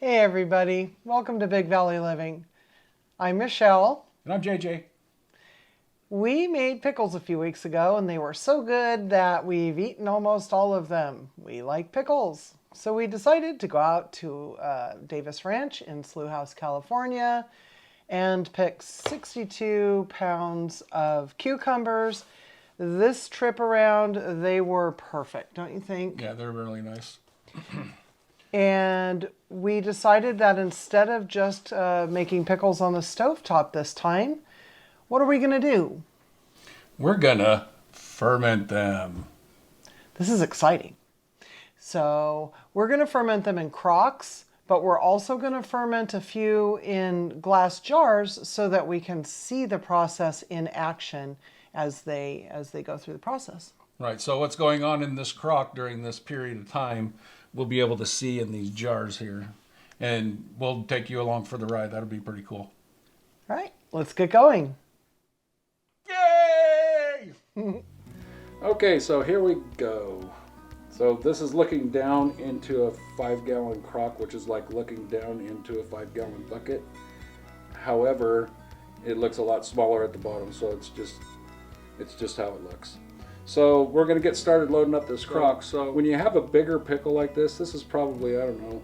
Hey everybody, welcome to Big Valley Living. I'm Michelle. And I'm JJ. We made pickles a few weeks ago and they were so good that we've eaten almost all of them. We like pickles. So we decided to go out to Davis Ranch in Slough House, California and pick 62 pounds of cucumbers. This trip around, they were perfect, don't you think? Yeah, they're really nice. And we decided that instead of just making pickles on the stovetop this time, what are we going to do? We're gonna ferment them. This is exciting. So we're going to ferment them in crocks, but we're also going to ferment a few in glass jars so that we can see the process in action as they go through the process. Right, so what's going on in this crock during this period of time, we'll be able to see in these jars here. And we'll take you along for the ride. That'll be pretty cool. All right, let's get going. Yay! Okay, so here we go. So this is looking down into a 5-gallon crock, which is like looking down into a 5-gallon bucket. However, it looks a lot smaller at the bottom, so it's just how it looks. So we're going to get started loading up this crock. So when you have a bigger pickle like this is probably, I don't know,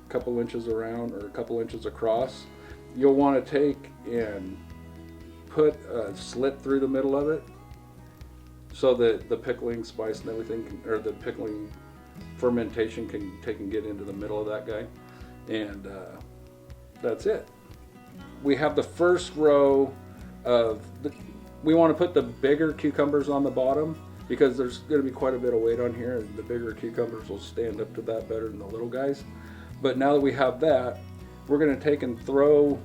a couple inches around or a couple inches across. You'll want to take and put a slit through the middle of it so that the pickling spice and everything, or the pickling fermentation can get into the middle of that guy. And that's it. We have the first row of we want to put the bigger cucumbers on the bottom because there's going to be quite a bit of weight on here, and the bigger cucumbers will stand up to that better than the little guys. But now that we have that, we're going to take and throw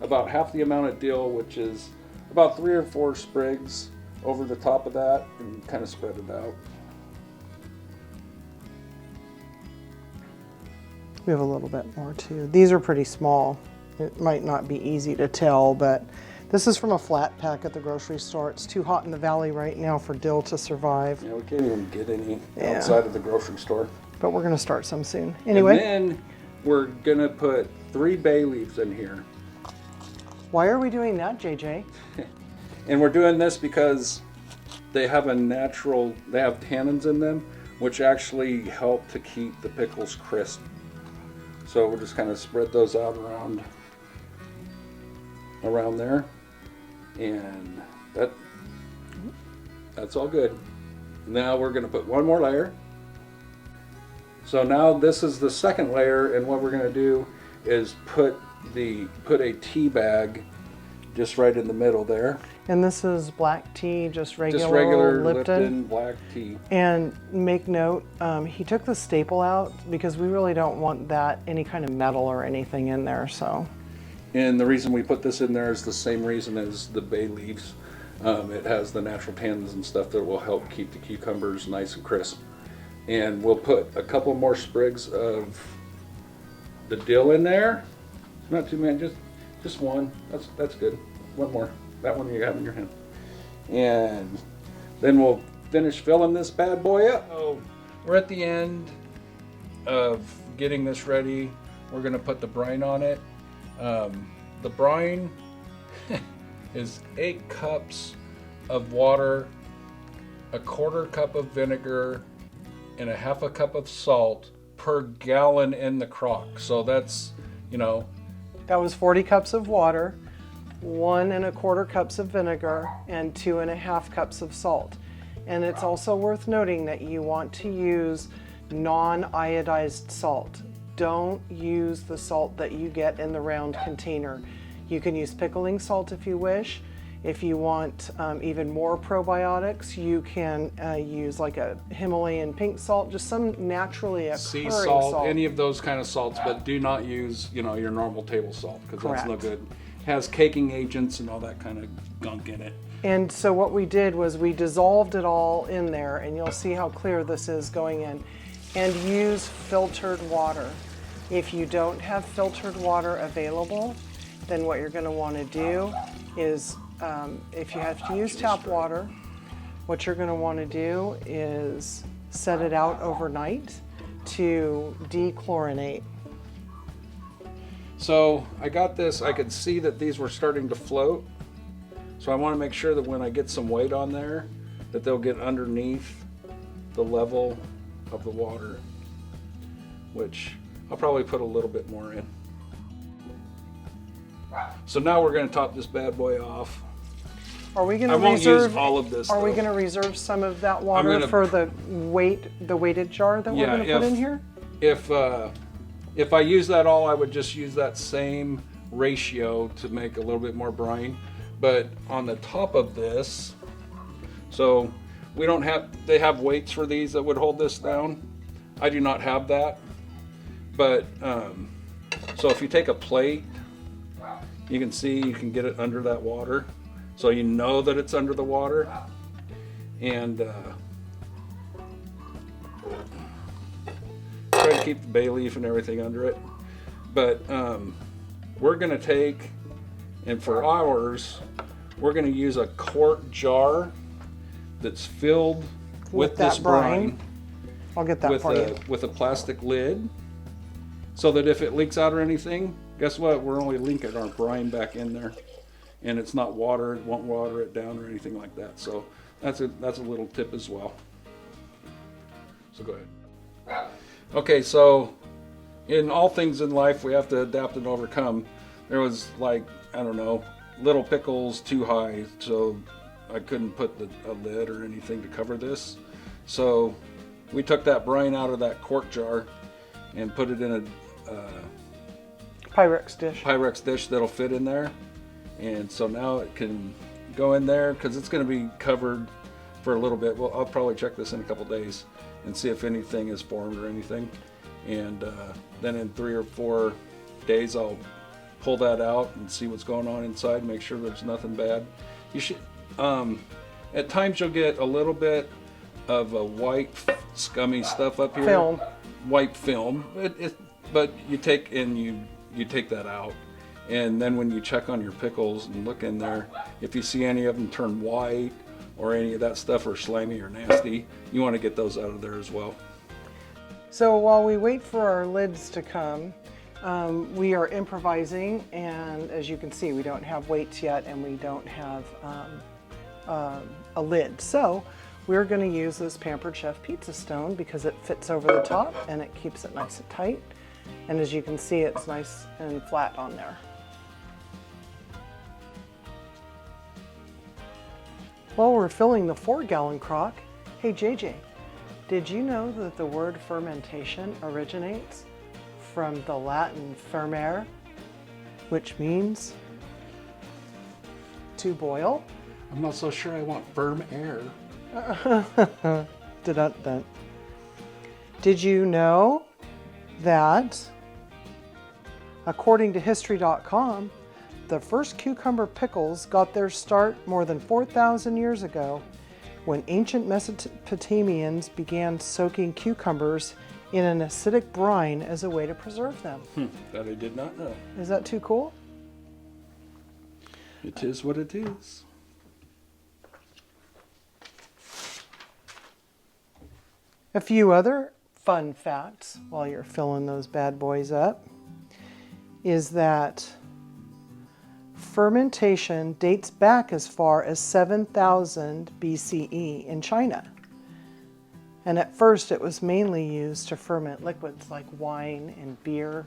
about half the amount of dill, which is about 3 or 4 sprigs, over the top of that and kind of spread it out. We have a little bit more too. These are pretty small. It might not be easy to tell, but this is from a flat pack at the grocery store. It's too hot in the valley right now for dill to survive. Yeah, we can't even get any outside of the grocery store. But we're going to start some soon. Anyway. And then we're going to put 3 bay leaves in here. Why are we doing that, JJ? And we're doing this because they have tannins in them, which actually help to keep the pickles crisp. So we'll just kind of spread those out around there. And that's all good. Now we're going to put one more layer. So now this is the second layer, and what we're going to do is put a tea bag just right in the middle there. And this is black tea, just regular Lipton black tea. And make note, he took the staple out because we really don't want any kind of metal or anything in there. So. And the reason we put this in there is the same reason as the bay leaves. It has the natural tannins and stuff that will help keep the cucumbers nice and crisp. And we'll put a couple more sprigs of the dill in there. Not too many, just one. That's good. One more. That one you have in your hand. And then we'll finish filling this bad boy up. Oh, we're at the end of getting this ready. We're going to put the brine on it. The brine is 8 cups of water, a 1/4 cup of vinegar, and a 1/2 cup of salt per gallon in the crock. So that's, That was 40 cups of water, 1 1/4 cups of vinegar, and 2 1/2 cups of salt. And it's also worth noting that you want to use non-iodized salt. Don't use the salt that you get in the round container. You can use pickling salt if you wish. If you want even more probiotics, you can use like a Himalayan pink salt, just some naturally occurring sea salt, any of those kind of salts, but do not use, your normal table salt because that's no good. It has caking agents and all that kind of gunk in it. And so what we did was we dissolved it all in there, and you'll see how clear this is going in. And use filtered water. If you don't have filtered water available, then what you're going to want to do is, if you have to use tap water, what you're going to want to do is set it out overnight to dechlorinate. So I got this, I could see that these were starting to float. So I want to make sure that when I get some weight on there, that they'll get underneath the level of the water, which I'll probably put a little bit more in. So now we're going to top this bad boy off. Are we going I to won't reserve? use all of this. Are we though. going to reserve some of that water for the weighted jar that we're going to put in here? If I use that all, I would just use that same ratio to make a little bit more brine. But on the top of this, so we don't have, they have weights for these that would hold this down. I do not have that. But so if you take a plate, you can see you can get it under that water. So you know that it's under the water. And try to keep the bay leaf and everything under it. But we're gonna take, and for ours, we're gonna use a quart jar that's filled with this brine. I'll get that for you. With a plastic lid, so that if it leaks out or anything, guess what? We're only leaking our brine back in there, and it's not water. It won't water it down or anything like that. So that's a little tip as well. So go ahead. Okay, so in all things in life, we have to adapt and overcome. There was like, I don't know, little pickles too high, so I couldn't put a lid or anything to cover this. So we took that brine out of that quart jar and put it in a Pyrex dish that'll fit in there. And so now it can go in there because it's going to be covered for a little bit. Well, I'll probably check this in a couple days and see if anything is formed or anything. And then in 3 or 4 days, I'll pull that out and see what's going on inside, make sure there's nothing bad. You should, at times you'll get a little bit of a white scummy stuff up here. Film. White film. But you take that out. And then when you check on your pickles and look in there, if you see any of them turn white or any of that stuff are slimy or nasty, you want to get those out of there as well. So while we wait for our lids to come, we are improvising, and as you can see, we don't have weights yet and we don't have a lid. So we're going to use this Pampered Chef pizza stone because it fits over the top and it keeps it nice and tight. And as you can see, it's nice and flat on there. While we're filling the 4-gallon crock, hey JJ, did you know that the word fermentation originates from the Latin fermere, which means to boil? I'm not so sure I want firm air. Dun-dun-dun. Did you know that, according to History.com, the first cucumber pickles got their start more than 4,000 years ago when ancient Mesopotamians began soaking cucumbers in an acidic brine as a way to preserve them? That I did not know. Is that too cool? It is what it is. A few other fun facts while you're filling those bad boys up is that fermentation dates back as far as 7,000 BCE in China. And at first it was mainly used to ferment liquids like wine and beer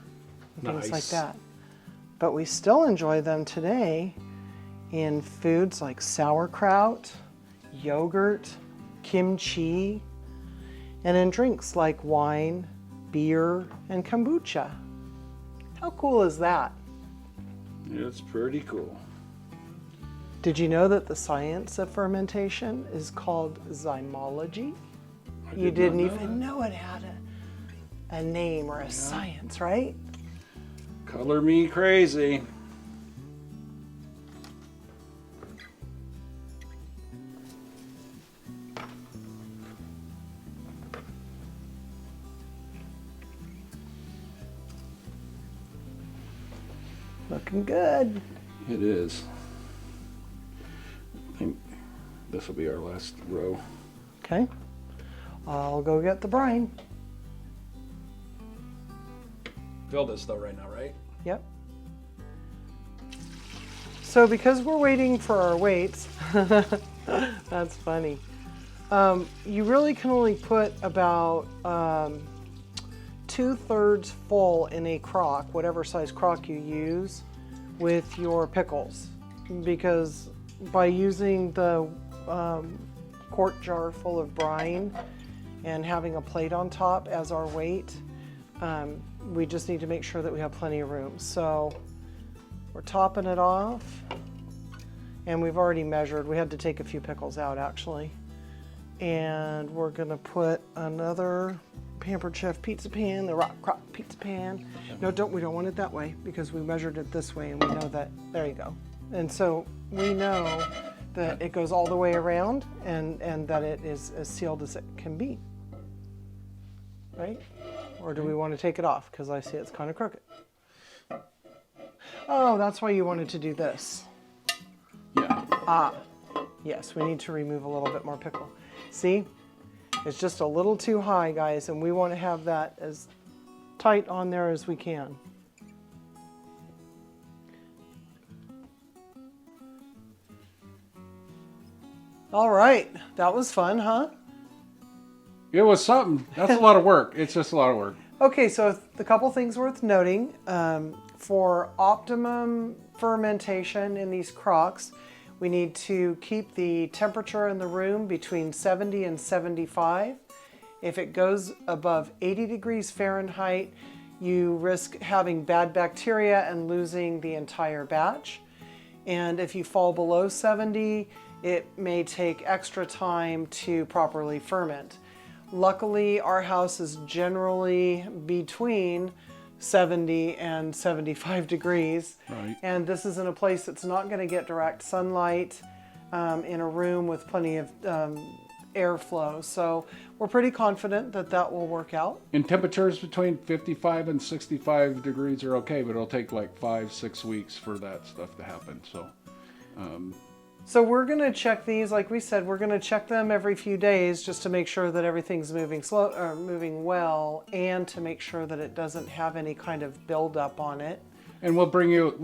and things like that. But we still enjoy them today in foods like sauerkraut, yogurt, kimchi, and in drinks like wine, beer, and kombucha. How cool is that? It's pretty cool. Did you know that the science of fermentation is called zymology? You didn't even know it had a name or a science, right? Color me crazy. Looking good. It is. I think this will be our last row. Okay. I'll go get the brine. Fill this though right now, right? Yep. So because we're waiting for our weights, that's funny. You really can only put about 2/3 full in a crock, whatever size crock you use, with your pickles. Because by using the quart jar full of brine and having a plate on top as our weight, we just need to make sure that we have plenty of room. So we're topping it off, and we've already measured. We had to take a few pickles out actually. And we're gonna put another Pampered Chef pizza pan, the crock pizza pan. No, we don't want it that way because we measured it this way and we know that, there you go. And so we know that it goes all the way around and that it is as sealed as it can be, right? Or do we want to take it off? Because I see it's kind of crooked. Oh, that's why you wanted to do this. Yeah. Ah, yes, we need to remove a little bit more pickle. See, it's just a little too high, guys, and we want to have that as tight on there as we can. All right, that was fun, huh? It was something. That's a lot of work. It's just a lot of work. Okay, so the couple things worth noting. For optimum fermentation in these crocks, we need to keep the temperature in the room between 70 and 75. If it goes above 80 degrees Fahrenheit, you risk having bad bacteria and losing the entire batch. And if you fall below 70, it may take extra time to properly ferment. Luckily, our house is generally between 70 and 75 degrees. Right. And this is in a place that's not going to get direct sunlight, in a room with plenty of airflow. So we're pretty confident that that will work out. And temperatures between 55 and 65 degrees are okay, but it'll take like 5-6 weeks for that stuff to happen. So we're going to check these, like we said, we're going to check them every few days just to make sure that everything's moving slow or moving well, and to make sure that it doesn't have any kind of buildup on it. And we'll bring you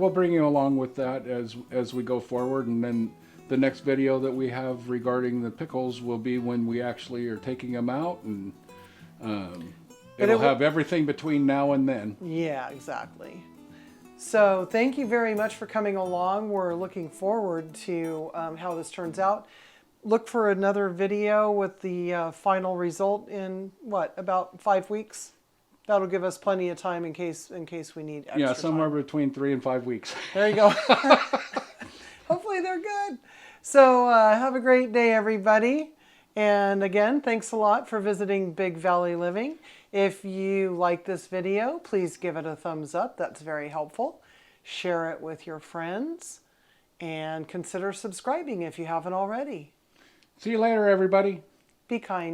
along with that as we go forward. And then the next video that we have regarding the pickles will be when we actually are taking them out, and it'll have everything between now and then. Yeah, exactly. So thank you very much for coming along. We're looking forward to how this turns out. Look for another video with the final result in about 5 weeks. That'll give us plenty of time in case we need extra Yeah, somewhere time. between 3 and 5 weeks. There you go. Hopefully they're good. So have a great day, everybody. And again, thanks a lot for visiting Big Valley Living. If you like this video, please give it a thumbs up. That's very helpful. Share it with your friends and consider subscribing if you haven't already. See you later, everybody. Be kind.